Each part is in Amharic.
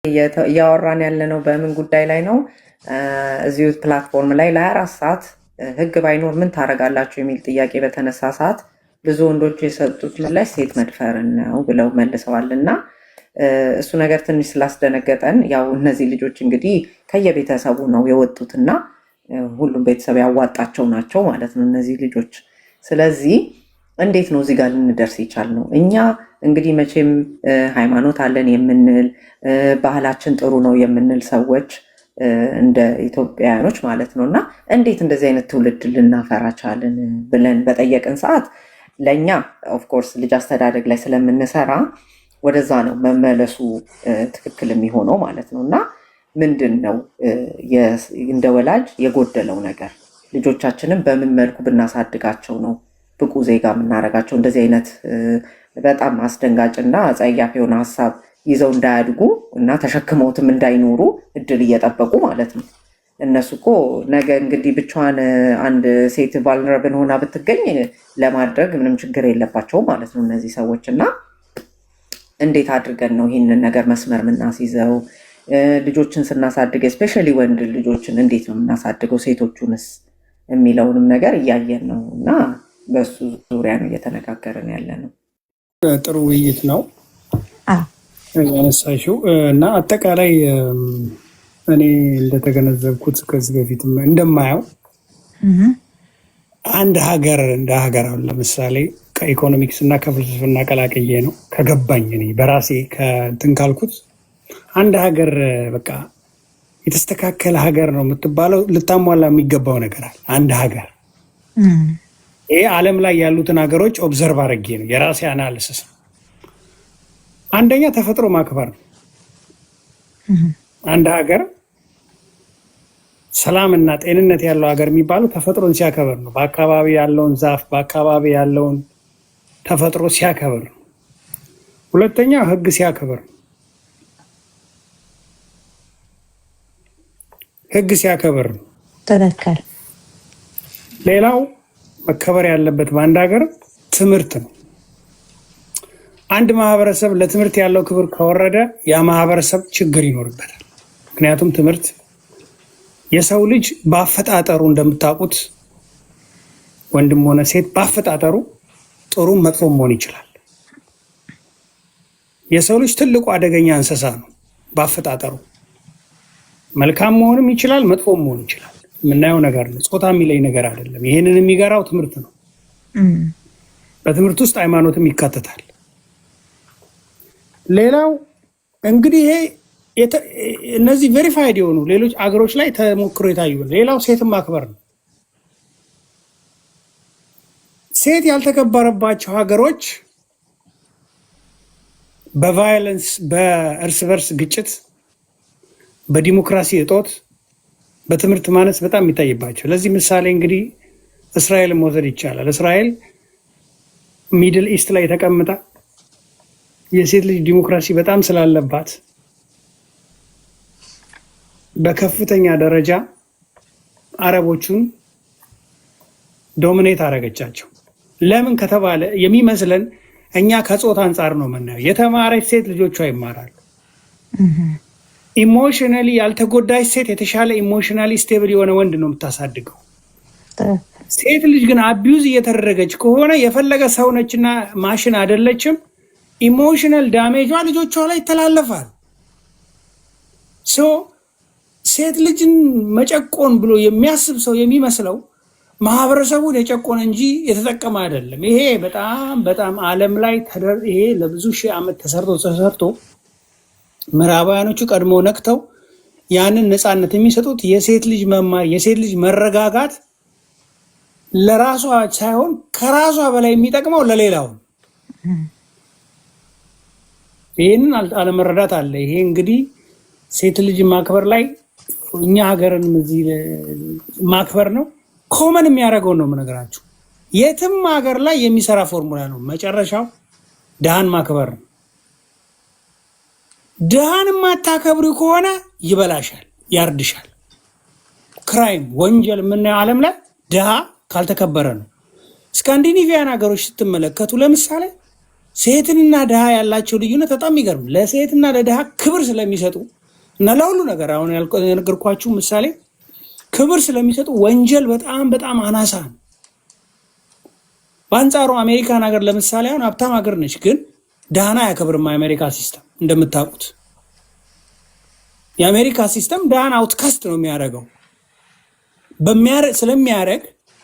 እያወራን ያለነው በምን ጉዳይ ላይ ነው? እዚሁ ፕላትፎርም ላይ ለ24 ሰዓት ህግ ባይኖር ምን ታደርጋላችሁ የሚል ጥያቄ በተነሳ ሰዓት ብዙ ወንዶች የሰጡት ምላሽ ሴት መድፈርን ነው ብለው መልሰዋል። እና እሱ ነገር ትንሽ ስላስደነገጠን ያው እነዚህ ልጆች እንግዲህ ከየቤተሰቡ ነው የወጡትና ሁሉም ቤተሰብ ያዋጣቸው ናቸው ማለት ነው እነዚህ ልጆች። ስለዚህ እንዴት ነው እዚህ ጋር ልንደርስ ይቻል ነው? እኛ እንግዲህ መቼም ሃይማኖት አለን የምንል ባህላችን ጥሩ ነው የምንል ሰዎች እንደ ኢትዮጵያውያኖች ማለት ነው። እና እንዴት እንደዚህ አይነት ትውልድ ልናፈራ ቻልን ብለን በጠየቅን ሰዓት ለእኛ ኦፍኮርስ ልጅ አስተዳደግ ላይ ስለምንሰራ ወደዛ ነው መመለሱ ትክክል የሚሆነው ማለት ነው። እና ምንድን ነው እንደ ወላጅ የጎደለው ነገር? ልጆቻችንን በምን መልኩ ብናሳድጋቸው ነው ብቁ ዜጋ የምናደርጋቸው? እንደዚህ አይነት በጣም አስደንጋጭና ጸያፍ የሆነ ሀሳብ ይዘው እንዳያድጉ እና ተሸክመውትም እንዳይኖሩ እድል እየጠበቁ ማለት ነው። እነሱ እኮ ነገ እንግዲህ ብቻዋን አንድ ሴት ቫልነረብል ሆና ብትገኝ ለማድረግ ምንም ችግር የለባቸውም ማለት ነው እነዚህ ሰዎች። እና እንዴት አድርገን ነው ይህንን ነገር መስመር የምናስይዘው? ልጆችን ስናሳድግ ስፔሻሊ ወንድ ልጆችን እንዴት ነው የምናሳድገው፣ ሴቶቹንስ የሚለውንም ነገር እያየን ነው። እና በሱ ዙሪያ ነው እየተነጋገርን ያለ ነው። ጥሩ ውይይት ነው ያነሳሽው። እና አጠቃላይ እኔ እንደተገነዘብኩት ከዚህ በፊትም እንደማየው አንድ ሀገር እንደ ሀገር አሁን ለምሳሌ ከኢኮኖሚክስ እና ከፍልስፍና ቀላቅዬ ነው ከገባኝ እኔ በራሴ ከእንትን ካልኩት አንድ ሀገር በቃ የተስተካከለ ሀገር ነው የምትባለው ልታሟላ የሚገባው ነገር አለ። አንድ ሀገር ይሄ ዓለም ላይ ያሉትን ሀገሮች ኦብዘርቭ አድርጌ ነው የራሴ አናሊሲስ ነው። አንደኛ ተፈጥሮ ማክበር ነው። አንድ ሀገር ሰላም እና ጤንነት ያለው ሀገር የሚባለው ተፈጥሮን ሲያከብር ነው። በአካባቢ ያለውን ዛፍ፣ በአካባቢ ያለውን ተፈጥሮ ሲያከብር ነው። ሁለተኛ ህግ ሲያከብር ነው። ህግ ሲያከብር ነው። ተደከር ሌላው መከበር ያለበት በአንድ ሀገር ትምህርት ነው። አንድ ማህበረሰብ ለትምህርት ያለው ክብር ከወረደ ያ ማህበረሰብ ችግር ይኖርበታል። ምክንያቱም ትምህርት የሰው ልጅ በአፈጣጠሩ እንደምታውቁት ወንድም ሆነ ሴት በአፈጣጠሩ ጥሩም መጥፎም መሆን ይችላል። የሰው ልጅ ትልቁ አደገኛ እንስሳ ነው። በአፈጣጠሩ መልካም መሆንም ይችላል፣ መጥፎም መሆን ይችላል። የምናየው ነገር ነው። ጾታ የሚለይ ነገር አይደለም። ይሄንን የሚገራው ትምህርት ነው። በትምህርት ውስጥ ሃይማኖትም ይካተታል። ሌላው እንግዲህ ይሄ እነዚህ ቬሪፋይድ የሆኑ ሌሎች አገሮች ላይ ተሞክሮ የታዩ ነው። ሌላው ሴትን ማክበር ነው። ሴት ያልተከበረባቸው ሀገሮች በቫዮለንስ፣ በእርስ በርስ ግጭት፣ በዲሞክራሲ እጦት፣ በትምህርት ማነስ በጣም የሚታይባቸው። ለዚህ ምሳሌ እንግዲህ እስራኤልን መውሰድ ይቻላል። እስራኤል ሚድል ኢስት ላይ ተቀምጣ የሴት ልጅ ዲሞክራሲ በጣም ስላለባት በከፍተኛ ደረጃ አረቦቹን ዶሚኔት አደረገቻቸው። ለምን ከተባለ የሚመስለን እኛ ከጾታ አንጻር ነው የምናየው። የተማረች ሴት ልጆቿ ይማራሉ። ኢሞሽናሊ ያልተጎዳች ሴት የተሻለ ኢሞሽናሊ ስቴብል የሆነ ወንድ ነው የምታሳድገው። ሴት ልጅ ግን አቢዩዝ እየተደረገች ከሆነ የፈለገ ሰው ነችና ማሽን አይደለችም፣ ኢሞሽናል ዳሜጇ ልጆቿ ላይ ይተላለፋል። ሴት ልጅን መጨቆን ብሎ የሚያስብ ሰው የሚመስለው ማህበረሰቡን የጨቆነ እንጂ የተጠቀመ አይደለም። ይሄ በጣም በጣም ዓለም ላይ ይሄ ለብዙ ሺህ ዓመት ተሰርቶ ምዕራባውያኖቹ ቀድሞ ነቅተው ያንን ነፃነት የሚሰጡት የሴት ልጅ መማር፣ የሴት ልጅ መረጋጋት ለራሷ ሳይሆን ከራሷ በላይ የሚጠቅመው ለሌላው። ይህንን አለመረዳት አለ። ይሄ እንግዲህ ሴት ልጅ ማክበር ላይ እኛ ሀገርን እዚህ ማክበር ነው ኮመን የሚያደርገው ነው የምነግራችሁ። የትም ሀገር ላይ የሚሰራ ፎርሙላ ነው። መጨረሻው ድሃን ማክበር ነው። ድሃን የማታከብሪው ከሆነ ይበላሻል፣ ያርድሻል። ክራይም ወንጀል የምናየው ዓለም ላይ ድሃ ካልተከበረ ነው። ስካንዲኔቪያን ሀገሮች ስትመለከቱ ለምሳሌ ሴትና ድሃ ያላቸው ልዩነት በጣም ይገርም። ለሴትና ለድሃ ክብር ስለሚሰጡ እና ለሁሉ ነገር አሁን የነገርኳችሁ ምሳሌ ክብር ስለሚሰጡ ወንጀል በጣም በጣም አናሳ ነው። በአንጻሩ አሜሪካን ሀገር ለምሳሌ አሁን ሀብታም ሀገር ነች፣ ግን ድሃን አያከብርም። የአሜሪካ ሲስተም እንደምታውቁት የአሜሪካ ሲስተም ድሃን አውትካስት ነው የሚያደርገው። ስለሚያደርግ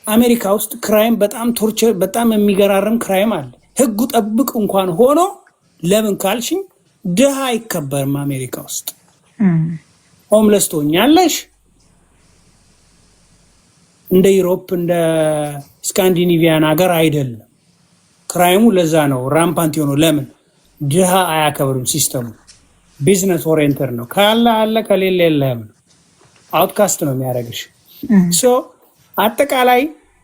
አሜሪካ ውስጥ ክራይም በጣም ቶርቸር፣ በጣም የሚገራርም ክራይም አለ። ህጉ ጠብቅ እንኳን ሆኖ ለምን ካልሽኝ ድሃ አይከበርም አሜሪካ ውስጥ። ሆምለስ ትሆኛለሽ። እንደ ዩሮፕ እንደ ስካንዲኔቪያን ሀገር አይደለም ክራይሙ። ለዛ ነው ራምፓንት የሆነው። ለምን ድሃ አያከብርም ሲስተሙ። ቢዝነስ ኦሪየንተር ነው። ካለ አለ፣ ከሌለ የለም። አውትካስት ነው የሚያደርግሽ። ሶ አጠቃላይ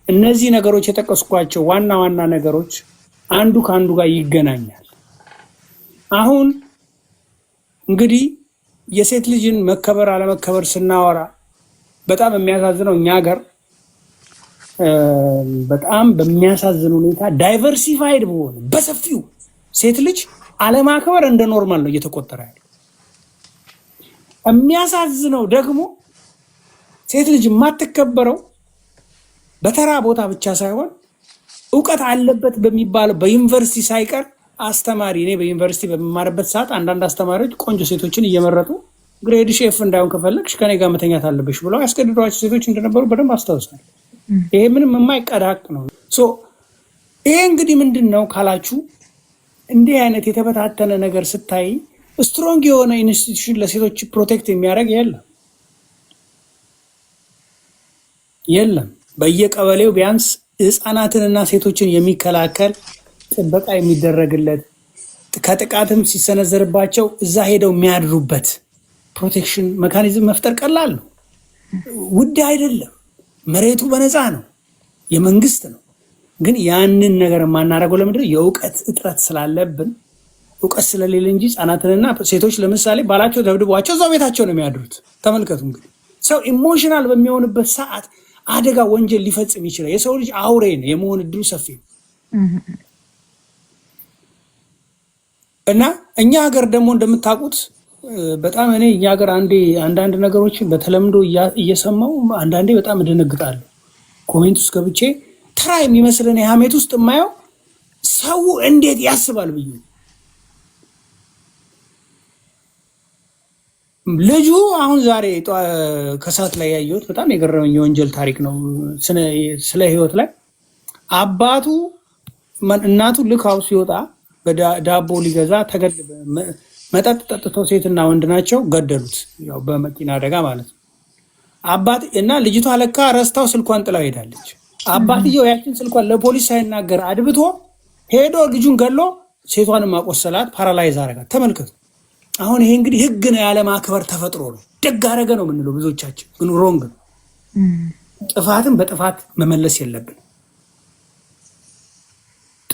እነዚህ ነገሮች የጠቀስኳቸው ዋና ዋና ነገሮች አንዱ ከአንዱ ጋር ይገናኛል። አሁን እንግዲህ የሴት ልጅን መከበር አለመከበር ስናወራ በጣም የሚያሳዝነው እኛ ሀገር በጣም በሚያሳዝን ሁኔታ ዳይቨርሲፋይድ በሆነ በሰፊው ሴት ልጅ አለማክበር እንደ ኖርማል ነው እየተቆጠረ ያለው። የሚያሳዝነው ደግሞ ሴት ልጅ የማትከበረው በተራ ቦታ ብቻ ሳይሆን እውቀት አለበት በሚባለው በዩኒቨርሲቲ ሳይቀር አስተማሪ፣ እኔ በዩኒቨርሲቲ በመማርበት ሰዓት አንዳንድ አስተማሪዎች ቆንጆ ሴቶችን እየመረጡ ግሬድ ሼፍ እንዳይሆን ከፈለግሽ ከኔ ጋር መተኛት አለብሽ ብለው ያስገድዷቸው ሴቶች እንደነበሩ በደንብ አስታውሳለሁ። ይሄ ምንም የማይቀዳቅ ነው። ይሄ እንግዲህ ምንድን ነው ካላችሁ እንዲህ አይነት የተበታተነ ነገር ስታይ ስትሮንግ የሆነ ኢንስቲትዩሽን ለሴቶች ፕሮቴክት የሚያደርግ የለም። በየቀበሌው ቢያንስ ህፃናትንና ሴቶችን የሚከላከል ጥበቃ የሚደረግለት ከጥቃትም ሲሰነዘርባቸው እዛ ሄደው የሚያድሩበት ፕሮቴክሽን ሜካኒዝም መፍጠር ቀላል ነው፣ ውድ አይደለም። መሬቱ በነፃ ነው፣ የመንግስት ነው። ግን ያንን ነገር የማናደርገው ለምንድን ነው? የእውቀት እጥረት ስላለብን፣ እውቀት ስለሌለ እንጂ ህፃናትንና ሴቶች ለምሳሌ ባላቸው ደብድቧቸው እዛው ቤታቸው ነው የሚያድሩት። ተመልከቱ እንግዲህ ሰው ኢሞሽናል በሚሆንበት ሰዓት አደጋ፣ ወንጀል ሊፈጽም ይችላል። የሰው ልጅ አውሬ ነው የመሆን እድሉ ሰፊ ነው። እና እኛ ሀገር ደግሞ እንደምታውቁት በጣም እኔ እኛ ሀገር አንዳንድ ነገሮችን በተለምዶ እየሰማው አንዳንዴ በጣም እደነግጣለሁ። ኮሜንት ውስጥ ገብቼ ተራ የሚመስልን የሀሜት ውስጥ የማየው ሰው እንዴት ያስባል ብዬ ልጁ አሁን ዛሬ ከሰዓት ላይ ያየሁት በጣም የገረመኝ የወንጀል ታሪክ ነው። ስለ ህይወት ላይ አባቱ እናቱ ልካው ሲወጣ በዳቦ ሊገዛ መጠጥ ጠጥተው ሴትና ወንድ ናቸው ገደሉት። ያው በመኪና አደጋ ማለት ነው። አባት እና ልጅቷ ለካ ረስታው ስልኳን ጥላው ሄዳለች። አባትየው ያችን ስልኳን ለፖሊስ ሳይናገር አድብቶ ሄዶ ልጁን ገሎ ሴቷንም አቆሰላት፣ ፓራላይዝ አረጋት። ተመልከቱ። አሁን ይሄ እንግዲህ ህግ ነው ያለማክበር ተፈጥሮ ነው። ደግ አረገ ነው የምንለው ብዙዎቻችን፣ ግን ሮንግ ነው። ጥፋትን በጥፋት መመለስ የለብን።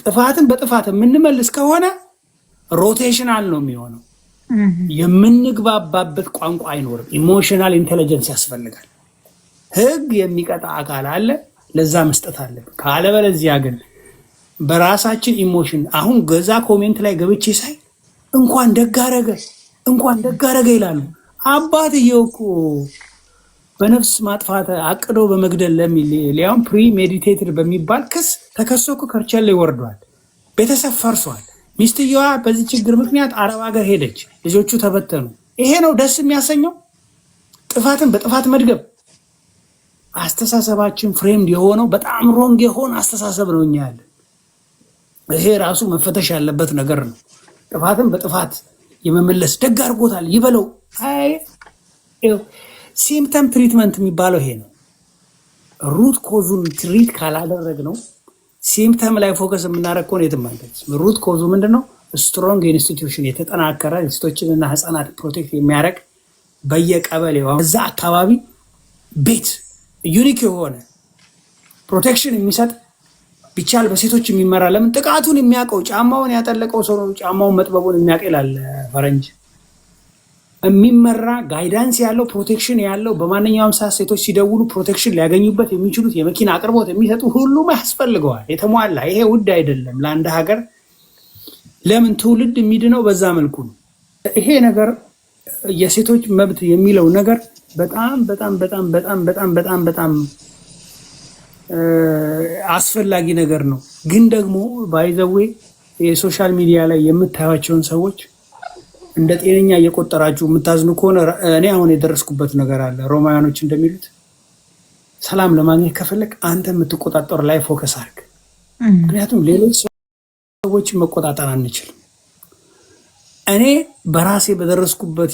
ጥፋትን በጥፋት የምንመልስ ከሆነ ሮቴሽናል ነው የሚሆነው። የምንግባባበት ቋንቋ አይኖርም። ኢሞሽናል ኢንቴሊጀንስ ያስፈልጋል። ህግ የሚቀጣ አካል አለ፣ ለዛ መስጠት አለብን። ካለበለዚያ ግን በራሳችን ኢሞሽን አሁን ገዛ ኮሜንት ላይ ገብቼ ሳይ እንኳን ደግ አረገ ይላሉ። አባትየው እኮ በነፍስ ማጥፋት አቅዶ በመግደል ለሚል ሊያውም ፕሪ ሜዲቴትድ በሚባል ክስ ተከሶ እኮ ከርቸሌ ወርዷል። ቤተሰብ ፈርሷል። ሚስትየዋ በዚህ ችግር ምክንያት አረብ ሀገር ሄደች፣ ልጆቹ ተበተኑ። ይሄ ነው ደስ የሚያሰኘው? ጥፋትን በጥፋት መድገብ። አስተሳሰባችን ፍሬምድ የሆነው በጣም ሮንግ የሆነ አስተሳሰብ ነው እኛ ያለን። ይሄ ራሱ መፈተሽ ያለበት ነገር ነው። ጥፋትን በጥፋት የመመለስ ደግ አድርጎታል ይበለው። አይ ሲምፕተም ትሪትመንት የሚባለው ይሄ ነው። ሩት ኮዙን ትሪት ካላደረግ ነው ሲምፕተም ላይ ፎከስ የምናደርግ ከሆነ የትም አንደርስም። ሩት ኮዙ ምንድነው? ስትሮንግ ኢንስቲትዩሽን፣ የተጠናከረ ሴቶችንና ህፃናት ፕሮቴክት የሚያደርግ በየቀበሌው እዛ አካባቢ ቤት ዩኒክ የሆነ ፕሮቴክሽን የሚሰጥ ቢቻል በሴቶች የሚመራ። ለምን ጥቃቱን የሚያውቀው ጫማውን ያጠለቀው ሰው ነው ጫማውን መጥበቡን የሚያውቅ ይላል ፈረንጅ። የሚመራ ጋይዳንስ ያለው ፕሮቴክሽን ያለው በማንኛውም ሰዓት ሴቶች ሲደውሉ ፕሮቴክሽን ሊያገኙበት የሚችሉት የመኪና አቅርቦት የሚሰጡ ሁሉም ያስፈልገዋል። የተሟላ ይሄ ውድ አይደለም ለአንድ ሀገር ለምን ትውልድ የሚድነው በዛ መልኩ ነው። ይሄ ነገር የሴቶች መብት የሚለው ነገር በጣም በጣም በጣም በጣም በጣም በጣም በጣም አስፈላጊ ነገር ነው። ግን ደግሞ ባይዘዌ የሶሻል ሚዲያ ላይ የምታዩቸውን ሰዎች እንደ ጤነኛ እየቆጠራችሁ የምታዝኑ ከሆነ እኔ አሁን የደረስኩበት ነገር አለ። ሮማውያኖች እንደሚሉት ሰላም ለማግኘት ከፈለግ አንተ የምትቆጣጠር ላይ ፎከስ አድርግ። ምክንያቱም ሌሎች ሰዎችን መቆጣጠር አንችልም። እኔ በራሴ በደረስኩበት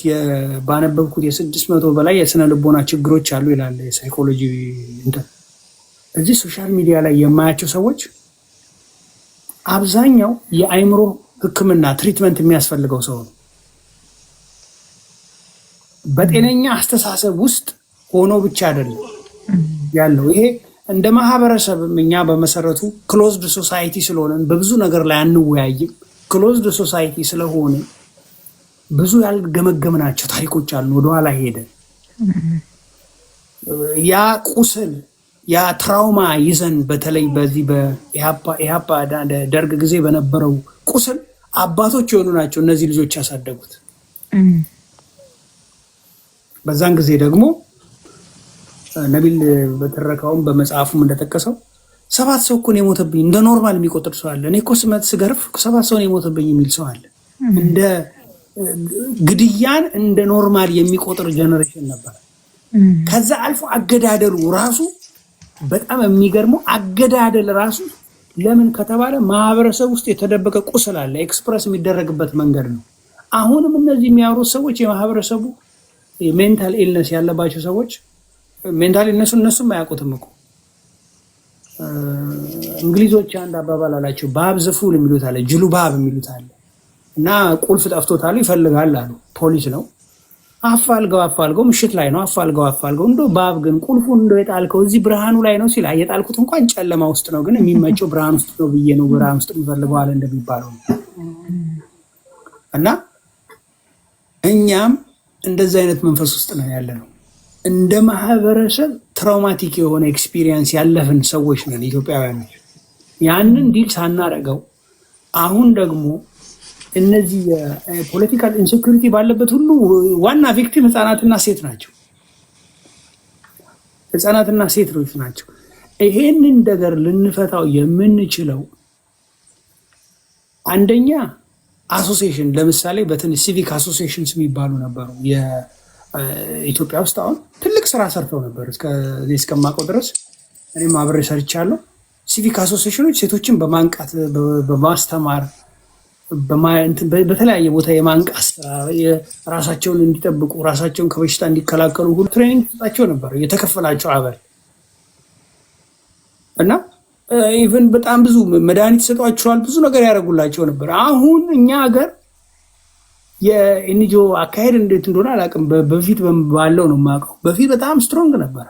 ባነበብኩት የ600 በላይ የስነ ልቦና ችግሮች አሉ ይላል የሳይኮሎጂ እንትን። እዚህ ሶሻል ሚዲያ ላይ የማያቸው ሰዎች አብዛኛው የአይምሮ ሕክምና ትሪትመንት የሚያስፈልገው ሰው ነው። በጤነኛ አስተሳሰብ ውስጥ ሆኖ ብቻ አይደለም ያለው። ይሄ እንደ ማህበረሰብም እኛ በመሰረቱ ክሎዝድ ሶሳይቲ ስለሆነን በብዙ ነገር ላይ አንወያይም። ክሎዝድ ሶሳይቲ ስለሆነ ብዙ ያልገመገምናቸው ታሪኮች አሉ። ወደኋላ ሄደን ያ ቁስል ያ ትራውማ ይዘን በተለይ በዚህ በኢሃፓ ደርግ ጊዜ በነበረው ቁስል አባቶች የሆኑ ናቸው እነዚህ ልጆች ያሳደጉት። በዛን ጊዜ ደግሞ ነቢል በተረካውም በመጽሐፉም እንደጠቀሰው 7 ሰው እኮ ነው የሞተብኝ እንደ ኖርማል የሚቆጥር ሰው አለ። እኔ እኮ ስመት ስገርፍ 7 ሰው ነው የሞተብኝ የሚል ሰው አለ። እንደ ግድያን እንደ ኖርማል የሚቆጥር ጀነሬሽን ነበር። ከዛ አልፎ አገዳደሉ ራሱ በጣም የሚገርመው አገዳደል ራሱ ለምን ከተባለ ማህበረሰብ ውስጥ የተደበቀ ቁስል አለ፣ ኤክስፕረስ የሚደረግበት መንገድ ነው። አሁንም እነዚህ የሚያወሩት ሰዎች የማህበረሰቡ ሜንታል ኢልነስ ያለባቸው ሰዎች ሜንታል ኢልነሱ እነሱም አያውቁትም እኮ። እንግሊዞች አንድ አባባል አላቸው፣ ባብ ዘፉል የሚሉት አለ፣ ጅሉ ባብ የሚሉት አለ። እና ቁልፍ ጠፍቶታል ይፈልጋል አሉ። ፖሊስ ነው አፋልገው ምሽት ላይ ነው አፋልገው እንዶ ባብ ግን ቁልፉን እንዶ የጣልከው እዚህ ብርሃኑ ላይ ነው ሲል የጣልኩት እንኳን ጨለማ ውስጥ ነው ግን የሚመቸው ብርሃን ውስጥ ነው ብዬ ነው ብርሃን ውስጥ የሚፈልገው አለ እንደሚባለው። እና እኛም እንደዚህ አይነት መንፈስ ውስጥ ነው ያለነው። እንደ ማህበረሰብ ትራውማቲክ የሆነ ኤክስፒሪየንስ ያለፍን ሰዎች ነን ኢትዮጵያውያኖች። ያንን ዲል ሳናረገው አሁን ደግሞ እነዚህ የፖለቲካል ኢንሴኩሪቲ ባለበት ሁሉ ዋና ቪክቲም ህፃናትና ሴት ናቸው። ህፃናትና ሴቶች ናቸው። ይሄንን ነገር ልንፈታው የምንችለው አንደኛ አሶሲዬሽን፣ ለምሳሌ በትን ሲቪክ አሶሲዬሽንስ የሚባሉ ነበሩ የኢትዮጵያ ውስጥ አሁን ትልቅ ስራ ሰርተው ነበር እስከማውቀው ድረስ እኔም አብሬ ሰርቻለሁ። ሲቪክ አሶሲዬሽኖች ሴቶችን በማንቃት በማስተማር በተለያየ ቦታ የማንቃት ራሳቸውን እንዲጠብቁ ራሳቸውን ከበሽታ እንዲከላከሉ ሁሉ ትሬኒንግ ሰጣቸው ነበር የተከፈላቸው አበል እና ኢቨን በጣም ብዙ መድኃኒት ሰጧቸዋል፣ ብዙ ነገር ያደርጉላቸው ነበር። አሁን እኛ ሀገር የኤንጂኦ አካሄድ እንዴት እንደሆነ አላውቅም። በፊት ባለው ነው የማውቀው። በፊት በጣም ስትሮንግ ነበር፣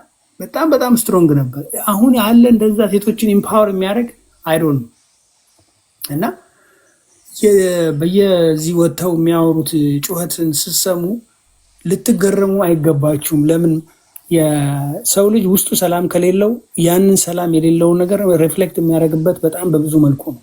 በጣም ስትሮንግ ነበር። አሁን ያለ እንደዛ ሴቶችን ኢምፓወር የሚያደርግ አይዶን እና በየዚህ ወጥተው የሚያወሩት ጩኸትን ስትሰሙ ልትገረሙ አይገባችሁም። ለምን የሰው ልጅ ውስጡ ሰላም ከሌለው ያንን ሰላም የሌለውን ነገር ሪፍሌክት የሚያደርግበት በጣም በብዙ መልኩ ነው።